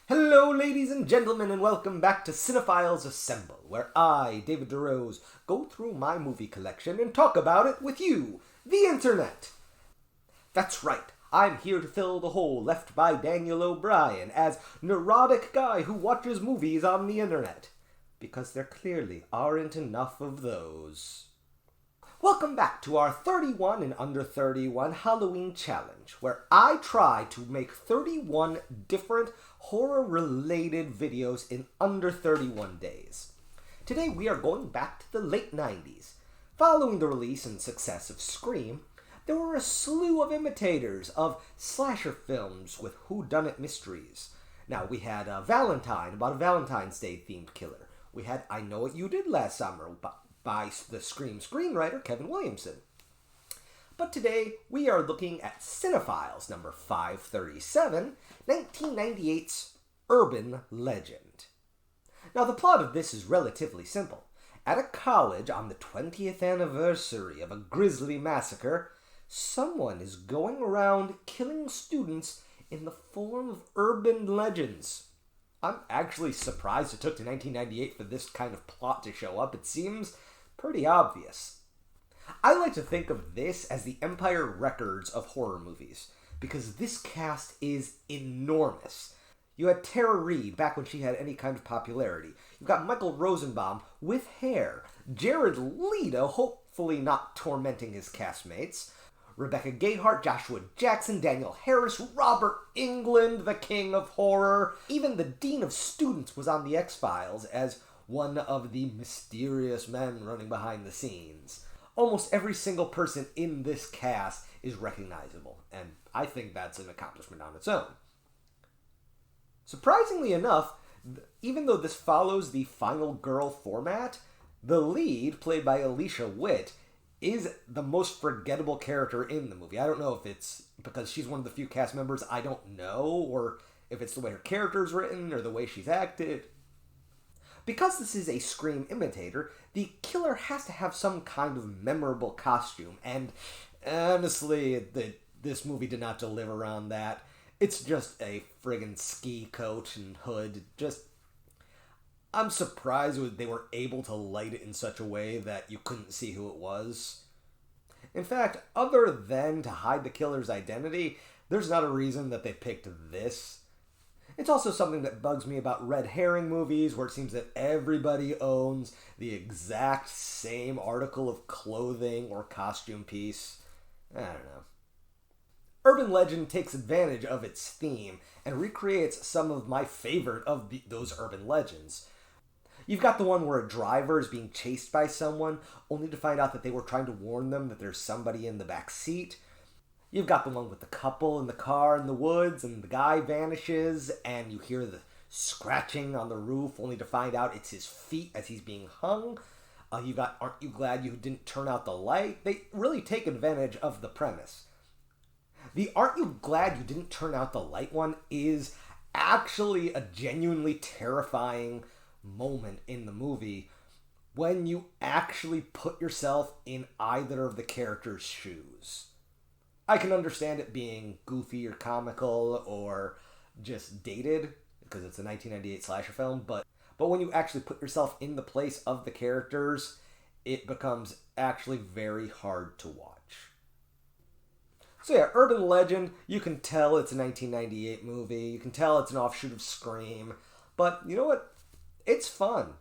Hello, ladies and gentlemen, and welcome back to Cinephiles Assemble, where I, David DeRose, go through my movie collection and talk about it with you, the internet. That's right, I'm here to fill the hole left by Daniel O'Brien as neurotic guy who watches movies on the internet. Because there clearly aren't enough of those. Welcome back to our 31 and under 31 Halloween challenge, where I try to make 31 different horror-related videos in under 31 days. Today we are going back to the late 90s. Following the release and success of Scream, there were a slew of imitators of slasher films with whodunit mysteries. Now, we had Valentine, about a Valentine's Day themed killer. We had I Know What You Did Last Summer by the Scream screenwriter Kevin Williamson. But today, we are looking at Cinephiles number 537, 1998's Urban Legend. Now, the plot of this is relatively simple. At a college on the 20th anniversary of a grisly massacre, someone is going around killing students in the form of urban legends. I'm actually surprised it took to 1998 for this kind of plot to show up. It seems pretty obvious. I like to think of this as the Empire Records of horror movies, because this cast is enormous. You had Tara Reid back when she had any kind of popularity. You've got Michael Rosenbaum with hair. Jared Leto, hopefully not tormenting his castmates. Rebecca Gayheart, Joshua Jackson, Daniel Harris, Robert Englund, the king of horror. Even the dean of students was on the X-Files as one of the mysterious men running behind the scenes. Almost every single person in this cast is recognizable, and I think that's an accomplishment on its own. Surprisingly enough, even though this follows the Final Girl format, the lead, played by Alicia Witt, is the most forgettable character in the movie. I don't know if it's because she's one of the few cast members I don't know, or if it's the way her character's written, or the way she's acted. Because this is a Scream imitator, the killer has to have some kind of memorable costume, and honestly, this movie did not deliver on that. It's just a friggin' ski coat and hood. I'm surprised they were able to light it in such a way that you couldn't see who it was. In fact, other than to hide the killer's identity, there's not a reason that they picked this. It's also something that bugs me about red herring movies, where it seems that everybody owns the exact same article of clothing or costume piece. I don't know. Urban Legend takes advantage of its theme and recreates some of my favorite of those urban legends. You've got the one where a driver is being chased by someone, only to find out that they were trying to warn them that there's somebody in the back seat. You've got the one with the couple in the car in the woods, and the guy vanishes, and you hear the scratching on the roof, only to find out it's his feet as he's being hung. You got Aren't You Glad You Didn't Turn Out the Light? They really take advantage of the premise. The Aren't You Glad You Didn't Turn Out the Light one is actually a genuinely terrifying moment in the movie when you actually put yourself in either of the characters' shoes. I can understand it being goofy or comical or just dated, because it's a 1998 slasher film, but when you actually put yourself in the place of the characters, it becomes actually very hard to watch. So yeah, Urban Legend, you can tell it's a 1998 movie, you can tell it's an offshoot of Scream, but you know what? It's fun.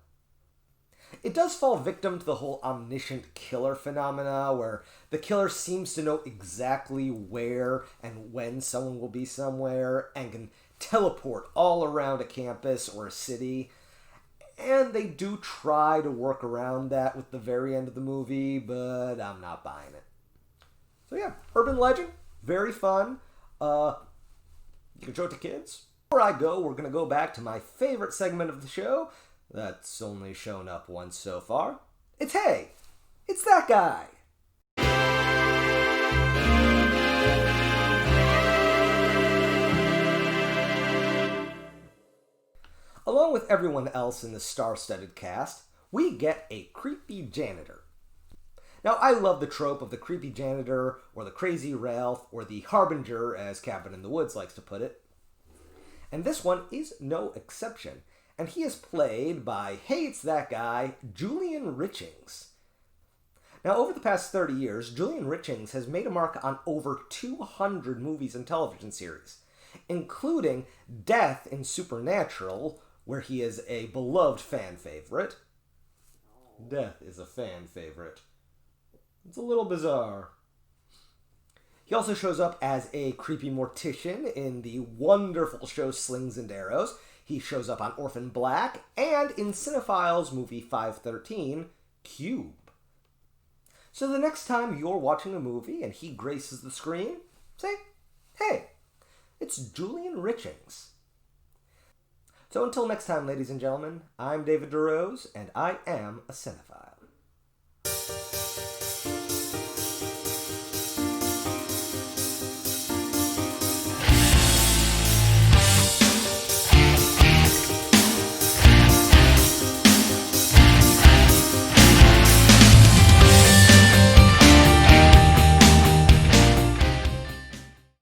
It does fall victim to the whole omniscient killer phenomena, where the killer seems to know exactly where and when someone will be somewhere, and can teleport all around a campus or a city. And they do try to work around that with the very end of the movie, but I'm not buying it. So yeah, Urban Legend, very fun. You can show it to kids. Before I go, we're going to go back to my favorite segment of the show that's only shown up once so far. It's Hey! It's That Guy! Along with everyone else in the star-studded cast, we get a creepy janitor. Now, I love the trope of the creepy janitor, or the crazy Ralph, or the harbinger, as Cabin in the Woods likes to put it. and this one is no exception. And he is played by, hey, it's that guy, Julian Richings. Now, over the past 30 years, Julian Richings has made a mark on over 200 movies and television series, including Death in Supernatural, where he is a beloved fan favorite. Death is a fan favorite. It's a little bizarre. He also shows up as a creepy mortician in the wonderful show Slings and Arrows. He shows up on Orphan Black and in Cinephiles movie 513, Cube. So the next time you're watching a movie and he graces the screen, say, hey, it's Julian Richings. So until next time, ladies and gentlemen, I'm David DeRose, and I am a cinephile.